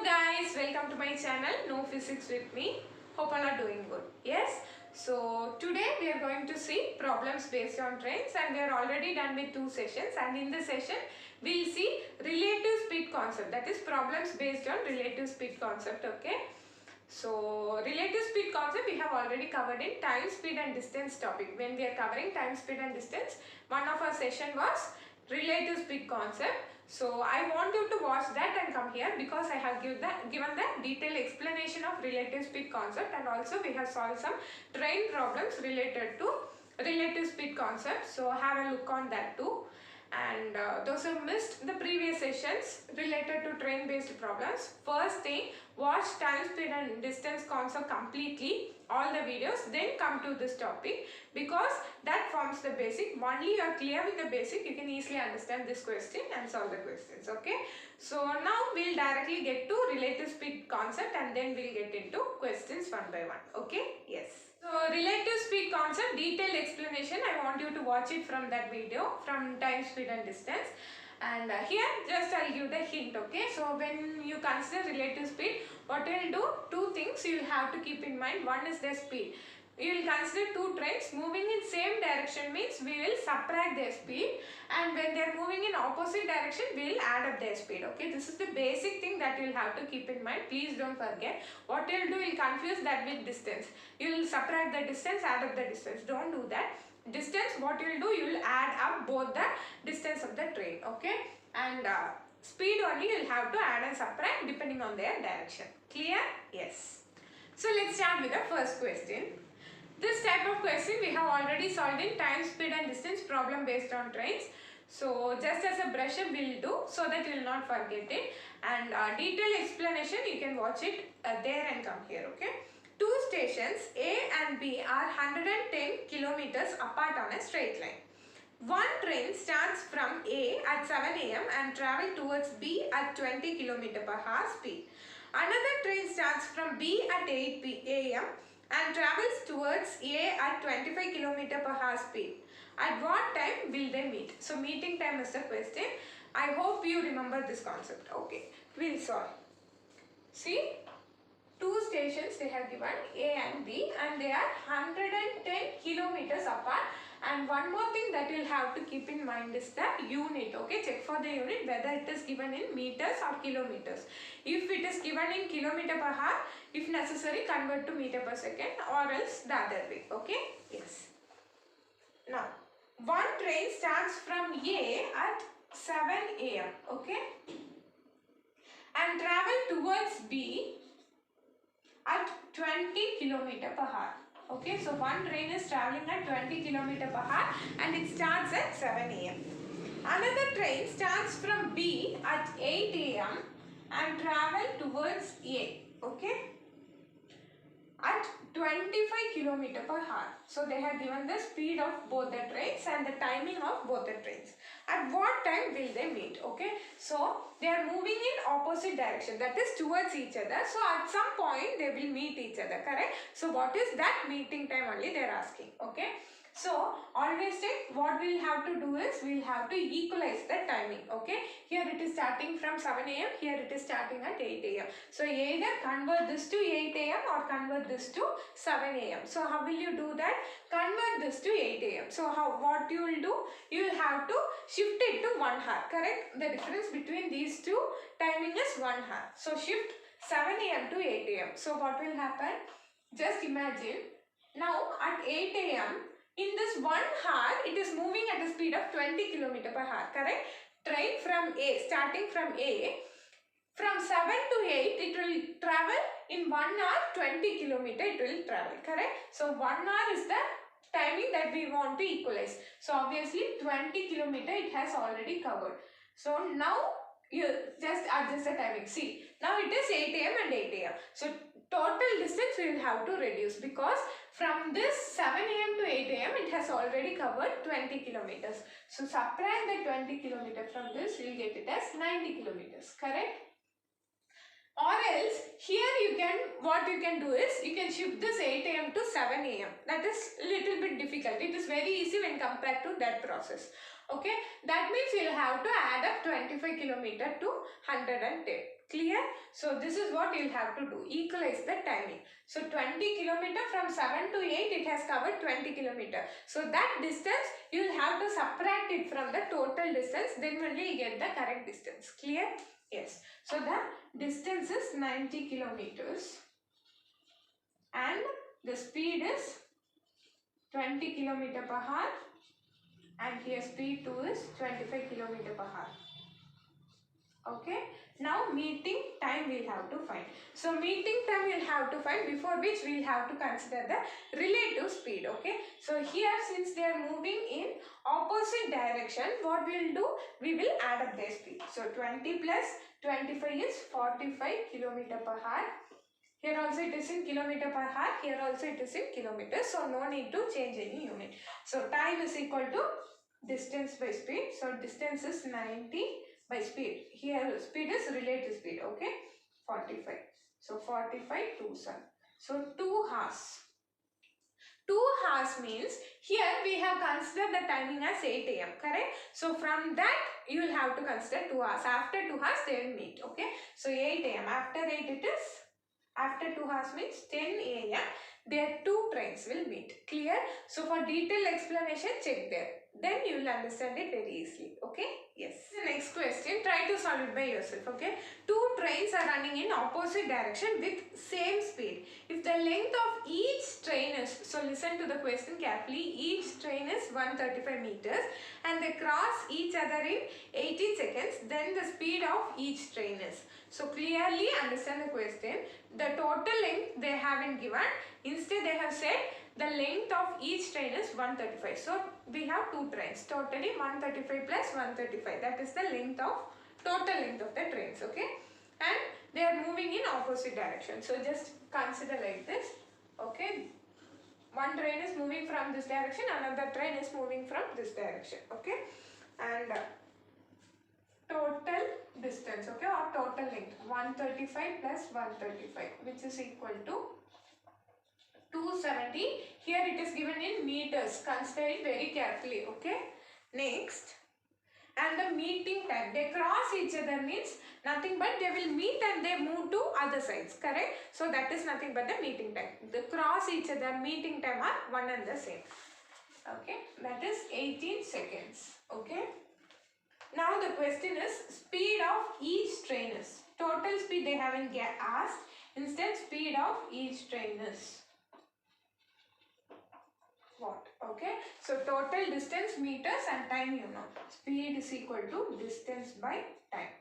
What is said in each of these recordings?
guys, welcome to my channel No Physics with me. Hope all are doing good. Yes, so today we are going to see problems based on trains, and we are already done with two sessions, and in this session we will see relative speed concept, that is problems based on relative speed concept. Okay, so relative speed concept we have already covered in time, speed and distance topic. When we are covering time, speed and distance, one of our session was relative speed concept. So I want you to watch that and come here, because I have given the detailed explanation of relative speed concept, and also we have solved some train problems related to relative speed concept. So have a look on that too. And those who missed the previous sessions related to train based problems, first thing, watch time, speed and distance concept completely, all the videos, then come to this topic, because that forms the basic. Only you are clear with the basic, you can easily understand this question and solve the questions. Okay, so now we'll directly get to relative speed concept, and then we'll get into questions one by one. Okay, yes. So relative speed concept detailed explanation, I want you to watch it from that video, from time, speed and distance. And here just I'll give the hint. Okay, so when you consider relative speed, what you'll do, two things you have to keep in mind. One is the speed. We will consider two trains moving in same direction, means we will subtract their speed, and when they are moving in opposite direction we will add up their speed. Okay, this is the basic thing that you will have to keep in mind. Please don't forget. What you will do, you will confuse that with distance. You will subtract the distance, add up the distance. Don't do that. Distance, what you will do, you will add up both the distance of the train. Okay, and speed only you will have to add and subtract depending on their direction. Clear? Yes. So let's start with the first question. This type of question we have already solved in time, speed and distance problem based on trains. So just as a brush up we will do, so that you will not forget it. And detailed explanation you can watch it there and come here. Okay. Two stations A and B are 110 kilometers apart on a straight line. One train starts from A at 7 am and travel towards B at 20 km per hour speed. Another train starts from B at 8 am and travels towards A at 25 km per hour speed. At what time will they meet? So meeting time is the question. I hope you remember this concept. Okay, we'll solve. See, two stations they have given, A and B, and they are 110 kilometers apart. And one more thing that you'll have to keep in mind is the unit. Okay, check for the unit whether it is given in meters or kilometers. If it is given in kilometer per hour, if necessary convert to meter per second, or else the other way. Okay, yes. Now, one train starts from A at 7 am. Okay, and travel towards B at 20 km per hour. Okay, so one train is traveling at 20 km per hour and it starts at 7 am. Another train starts from B at 8 am and travel towards A. Okay, at 25 km per hour. So they have given the speed of both the trains and the timing of both the trains. At what time will they meet? Okay, so they are moving in opposite direction, that is towards each other. So at some point they will meet each other, correct? So what is that meeting time only they are asking. Okay, so always take, what we will have to do is we will have to equalize the timing. Okay, here it is starting from 7 am, here it is starting at 8 am. So either convert this to 8 am or convert this to 7 am. So how will you do that? Convert this to 8 am. So what you will do? You will have to shift it to 1 hour, correct? The difference between these two timing is 1 hour. So shift 7 am to 8 am. So what will happen? Just imagine, now at 8 am, in this 1 hour, it is moving at a speed of 20 km per hour, correct? Train from A, starting from A, from 7 to 8, it will travel in 1 hour, 20 km it will travel, correct? So 1 hour is the timing that we want to equalize. So obviously 20 km it has already covered. So now you just adjust the timing. See, now it is 8 am and 8 am. So total distance we will have to reduce, because from this 7 am to 8 am it has already covered 20 kilometers. So subtract the 20 kilometers from this, we will get it as 90 kilometers, correct? Or else here you can, what you can do is you can shift this 8 am to 7 am. That is little bit difficult. It is very easy when compared to that process. Okay, that means you will have to add up 25 km to 110. Clear? So this is what you'll have to do. Equalize the timing. So 20 kilometer from 7 to 8, it has covered 20 kilometer. So that distance, you'll have to subtract it from the total distance. Then only you get the correct distance. Clear? Yes. So the distance is 90 kilometers. And the speed is 20 kilometer per hour. And here speed 2 is 25 kilometer per hour. Okay, now meeting time we'll have to find. So meeting time we'll have to find, before which we'll have to consider the relative speed. Okay, so here since they are moving in opposite direction, what we'll do, we will add up their speed. So 20 plus 25 is 45 kilometer per hour. Here also it is in kilometer per hour, here also it is in kilometers, so no need to change any unit. So time is equal to distance by speed. So distance is 90 by speed. Here speed is relative speed. Okay, 45. So 45 2 7. So 2 hours. 2 hours means here we have considered the timing as 8 a.m. correct? So from that you will have to consider 2 hours. After 2 hours they will meet. Okay, so 8 a.m. After 8 it is, after 2 hours means 10 a.m. Their 2 trains will meet. Clear? So for detailed explanation, check there. Then you will understand it very easily. Okay? Yes. The next question, try to solve it by yourself. Okay? 2 trains are running in opposite direction with same speed. If the length of each train is, so listen to the question carefully, each train is 135 meters and they cross each other in 18 seconds, then the speed of each train is. So clearly understand the question. The total length they haven't given. Instead they have said the length of each train is 135. So we have 2 trains. Totally 135 plus 135. That is the length of, total length of the trains. Okay. And they are moving in opposite direction. So just consider like this. Okay. One train is moving from this direction. Another train is moving from this direction. Okay. And total distance, okay, or total length 135 plus 135, which is equal to 270. Here it is given in meters. Consider it very carefully. Okay, next, and the meeting time, they cross each other means nothing but they will meet and they move to other sides, correct? So that is nothing but the meeting time. The cross each other, meeting time are one and the same. Okay, that is 18 seconds. Okay. Now the question is speed of each train is. Total speed they haven't asked. Instead speed of each train is what? Okay. So total distance meters and time you know. Speed is equal to distance by time.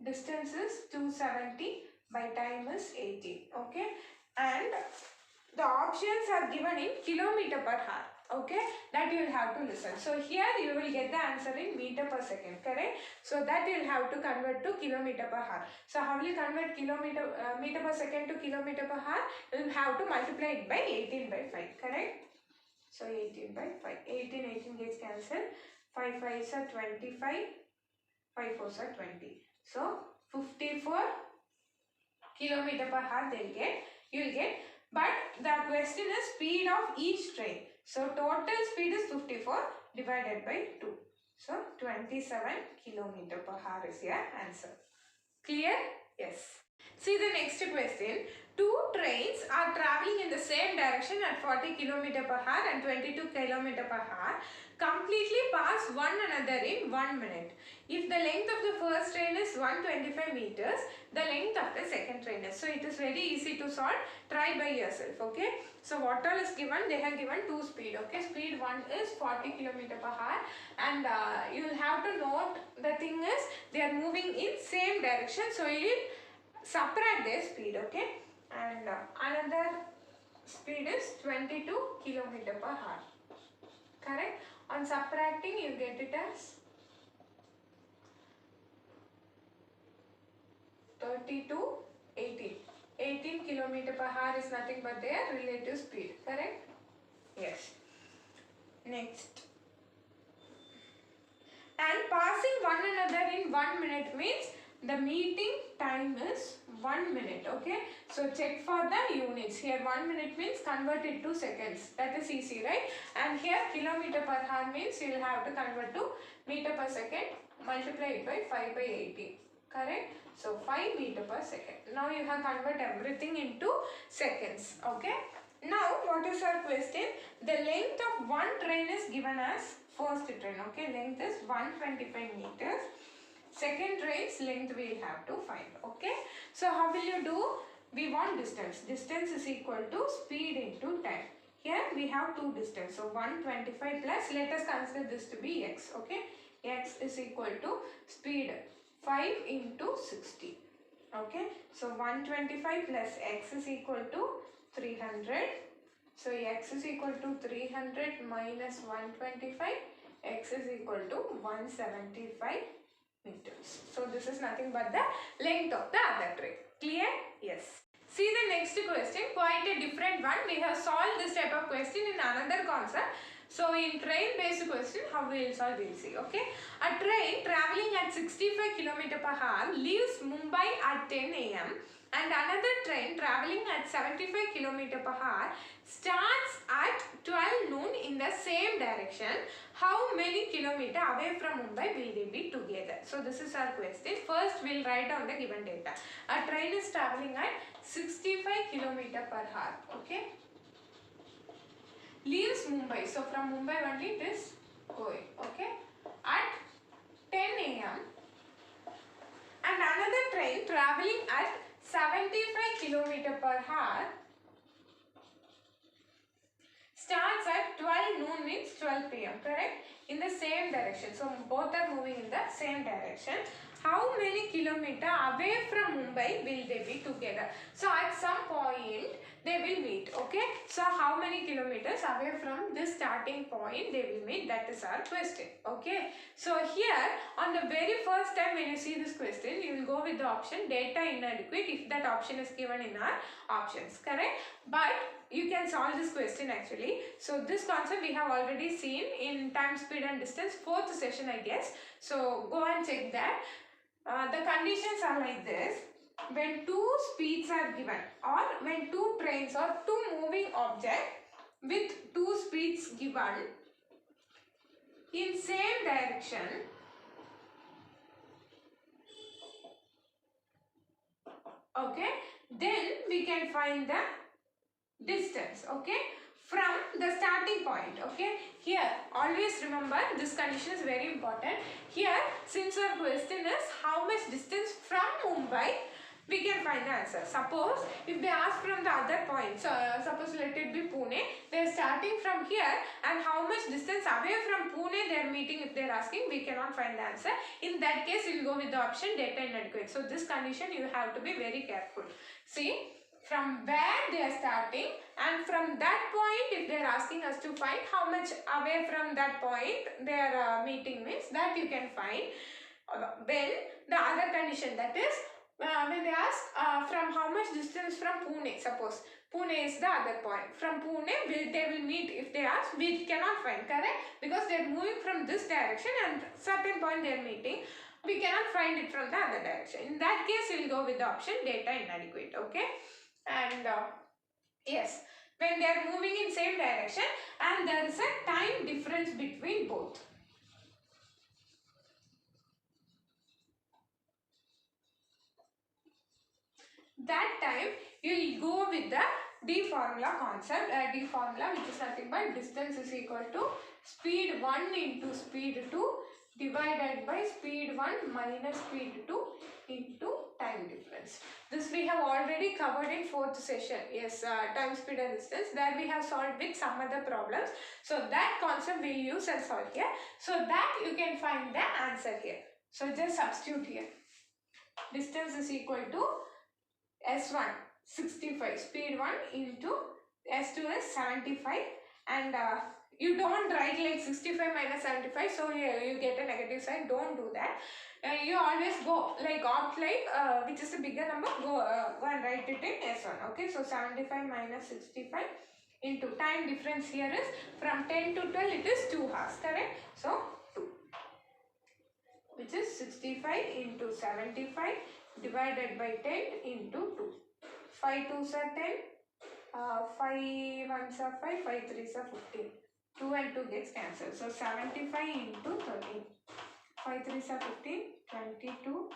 Distance is 270 by time is 18. Okay. And the options are given in kilometer per hour. Okay, that you will have to listen. So here you will get the answer in meter per second, correct? So that you will have to convert to kilometer per hour. So how will you convert meter per second to kilometer per hour? You will have to multiply it by 18 by 5, correct? So 18 by 5. 18 gets cancelled. 5 5s are 25. 5 4s are 20. So 54 kilometer per hour they'll get. You will get. But the question is speed of each train. So total speed is 54 divided by 2. So 27 kilometer per hour is your answer. Clear? Yes. See the next question. 2 trains are traveling in the same direction at 40 km per hour and 22 km per hour. Completely pass one another in 1 minute. If the length of the first train is 125 meters, the length of the second train is. So it is very easy to solve. Try by yourself. Okay. So what all is given? They have given 2 speed. Okay. Speed 1 is 40 km per hour, and you will have to note the thing is they are moving in same direction. So you will subtract their speed. Okay. And another speed is 22 km per hour. Correct? On subtracting you get it as 32 18. 18 km per hour is nothing but their relative speed. Correct? Yes. Next. And passing one another in 1 minute means the meeting time is 1 minute. Okay. So check for the units. Here 1 minute means convert it to seconds. That is easy, right? And here kilometer per hour means you will have to convert to meter per second. Multiply it by 5 by 80. correct? So 5 meter per second. Now you have convert everything into seconds, okay? Now what is our question? The length of one train is given as first train, okay? Length is 125 meters. Second train's length we will have to find, okay? So how will you do? We want distance. Distance is equal to speed into time. Here we have two distance. So 125 plus, let us consider this to be x, okay? X is equal to speed 5 into 60. Okay, so 125 plus x is equal to 300. So x is equal to 300 minus 125. X is equal to 175 meters. So this is nothing but the length of the other train. Clear? Yes. See the next question, quite a different one. We have solved this type of question in another concept. So in train based question, how we will solve, we will see, okay? A train travelling at 65 km per hour leaves Mumbai at 10 am and another train travelling at 75 km per hour starts at 12 noon in the same direction. How many kilometer away from Mumbai will they be together? So this is our question. First we will write on the given data. A train is travelling at 65 km per hour, okay? Leaves Mumbai. So from Mumbai only it is going, okay? At 10 am and another train travelling at 75 km per hour starts at 12 noon means 12 pm, correct? In the same direction. So both are moving in the same direction. How many kilometer away from Mumbai will they be together? So at some point they will meet, okay? So how many kilometers away from this starting point they will meet? That is our question, okay? So here on the very first time when you see this question, you will go with the option data inadequate if that option is given in our options, correct? But you can solve this question actually. So this concept we have already seen in time, speed and distance, 4th session I guess. So go and check that. The conditions are like this. When two speeds are given or when two trains or two moving objects with two speeds given in same direction, okay, then we can find the distance, okay, from the starting point, okay. Here always remember this condition is very important. Here since our question is how much distance from Mumbai, we can find the answer. Suppose if they ask from the other point, so suppose let it be Pune, they are starting from here and how much distance away from Pune they are meeting, if they are asking, we cannot find the answer. In that case we will go with the option data inadequate. So this condition you have to be very careful. See, from where they are starting and from that point if they are asking us to find how much away from that point they are meeting means, that you can find. When the other condition, that is when they ask from how much distance from Pune, suppose Pune is the other point, from Pune they will meet, if they ask, we cannot find, correct, because they are moving from this direction and certain point they are meeting, we cannot find it from the other direction. In that case we will go with the option data inadequate, okay. And yes, when they are moving in same direction and there is a time difference between both. That time you will go with the D formula concept, D formula, which is nothing but distance is equal to speed 1 into speed 2 divided by speed 1 minus speed 2 into time difference. This we have already covered in 4th session. Yes, time, speed and distance. There we have solved with some other problems. So that concept we will use and solve here. So that you can find the answer here. So just substitute here. Distance is equal to S1 65, speed 1 into S2 is 75, and you don't write like 65 minus 75, so here you get a negative sign. Don't do that. You always go like opt like which is the bigger number, go and write it in S1, okay. So 75 minus 65 into time difference here is from 10 to 12 it is 2 hours, correct. So 2, which is 65 into 75 divided by 10 into 2. 5 2s are 10, 5 1s are 5, 5 3s are 15. 2 and 2 gets cancelled. So 75 into 13. 5 3s are 15, 22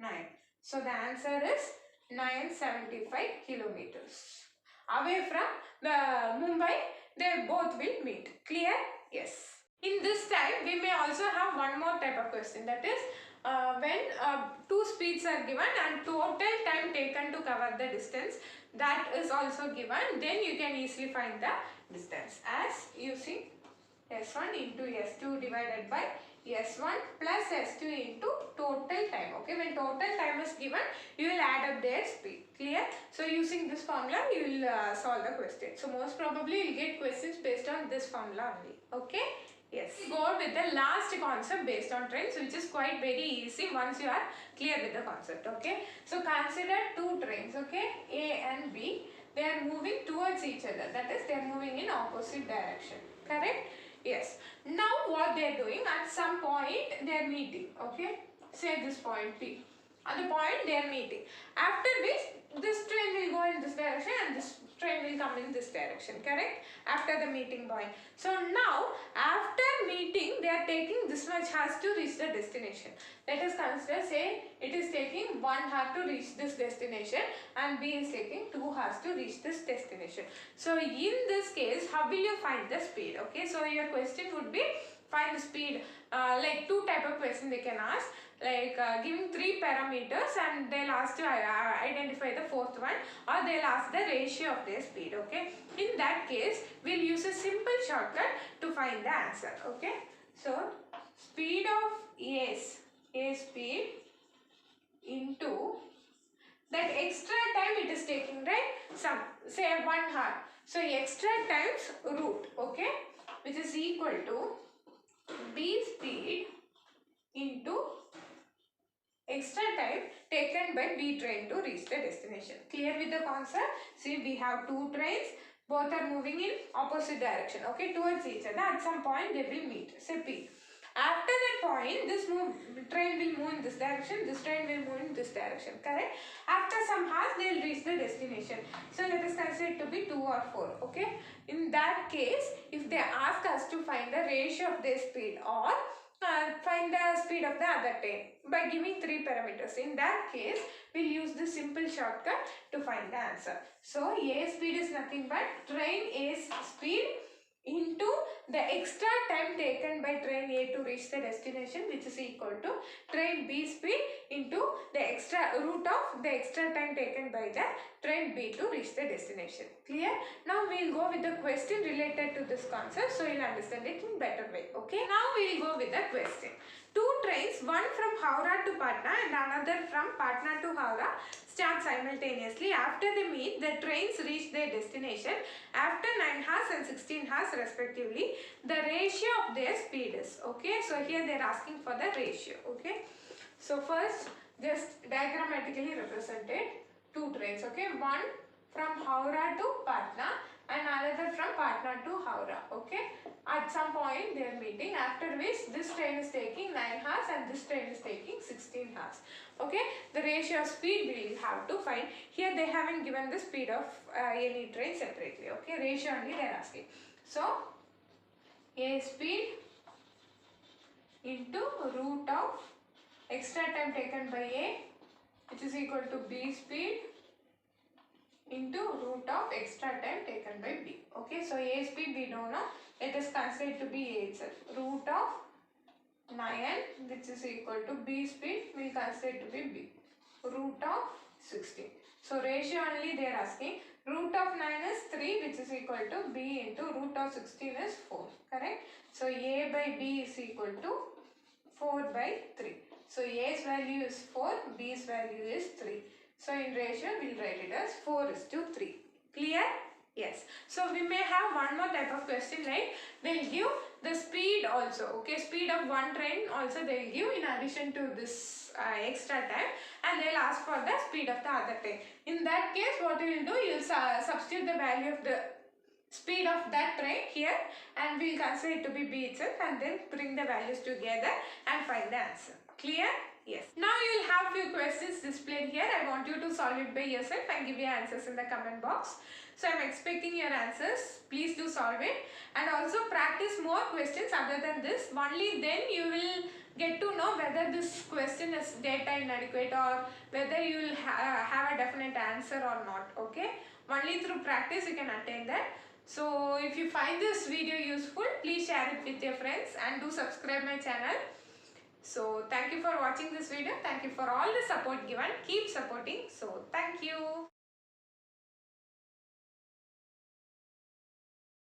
9. So the answer is 975 kilometers. Away from the Mumbai, they both will meet. Clear? Yes. In this time, we may also have one more type of question, that is when two speeds are given and total time taken to cover the distance, that is also given, then you can easily find the distance as using S1 into S2 divided by S1 plus S2 into total time. Okay, when total time is given, you will add up their speed. Clear? So using this formula, you will solve the question. So most probably you will get questions based on this formula only. Okay? Yes. We go with the last concept based on trains, which is quite very easy once you are clear with the concept. Okay? So consider two trains. Okay? A and B. They are moving towards each other. That is, they are moving in opposite direction. Correct? Yes. Now what they are doing, at some point they are meeting. Okay. Say this point P. At the point they are meeting. After which this train will go in this direction and this train will come in this direction. Correct? After the meeting point. So now after meeting they are taking this much hours to reach the destination. Let us consider, say it is taking 1 hour to reach this destination and B is taking 2 hours to reach this destination. So in this case, how will you find the speed? Okay, so your question would be find the speed. Like two type of question they can ask, like giving 3 parameters and they'll ask to identify the fourth one, or they'll ask the ratio of their speed. Okay, in that case we'll use a simple shortcut to find the answer. Okay, so speed of A speed into that extra time it is taking, right? Some say 1 hour. So extra times route, okay, which is equal to B speed into extra time taken by B train to reach the destination. Clear with the concept? See, we have two trains, both are moving in opposite direction, okay, towards each other. At some point they will meet, say P. After that point, this train will move in this direction, this train will move in this direction, correct? After some hours, they will reach the destination. So let us consider it to be 2 or 4, okay? In that case, if they ask us to find the ratio of their speed or find the speed of the other train by giving 3 parameters. In that case, we'll use the simple shortcut to find the answer. So A speed is nothing but train A's speed into the extra time taken by train A to reach the destination, which is equal to train B speed into the extra route of the extra time taken by the train B to reach the destination. Clear? Now we will go with the question related to this concept, so you will understand it in better way. Okay. Now we will go with the question. Two trains, one from Howrah to Patna and another from Patna to Howrah, start simultaneously. After they meet, the trains reach their destination after 9 hours and 16 hours respectively. The ratio of their speed is, okay. So here they are asking for the ratio, okay. So first just diagrammatically represented two trains, okay. One from Howrah to Patna and another from Patna to Howrah, okay. At some point they are meeting, after which this train is taking 9 hours and this train is taking 16 hours, okay. The ratio of speed we will have to find. Here they haven't given the speed of any train separately, okay. Ratio only they are asking. So A speed into root of extra time taken by A, which is equal to B speed into root of extra time taken by B. Okay, so A speed we don't know. Let us consider it to be A itself. Root of 9, which is equal to B speed, we will consider it to be B. Root of 16. So ratio only they are asking. Root of 9 is 3, which is equal to B into root of 16 is 4. Correct? So A by B is equal to 4 by 3. So A's value is 4, B's value is 3. So in ratio we will write it as 4:3. Clear? Yes. So we may have one more type of question, like they will give the speed also. Okay, speed of one train also they will give in addition to this extra time, and they will ask for the speed of the other train. In that case, what you will do, you will substitute the value of the speed of that train here and we will consider it to be B itself and then bring the values together and find the answer. Clear? Yes. Now you will have few questions displayed here. I want you to solve it by yourself and give your answers in the comment box. So I am expecting your answers. Please do solve it and also practice more questions other than this. Only then you will get to know whether this question is data inadequate or whether you will have a definite answer or not. Okay, only through practice you can attain that. So if you find this video useful, please share it with your friends and do subscribe my channel. So thank you for watching this video. Thank you for all the support given. Keep supporting. So thank you.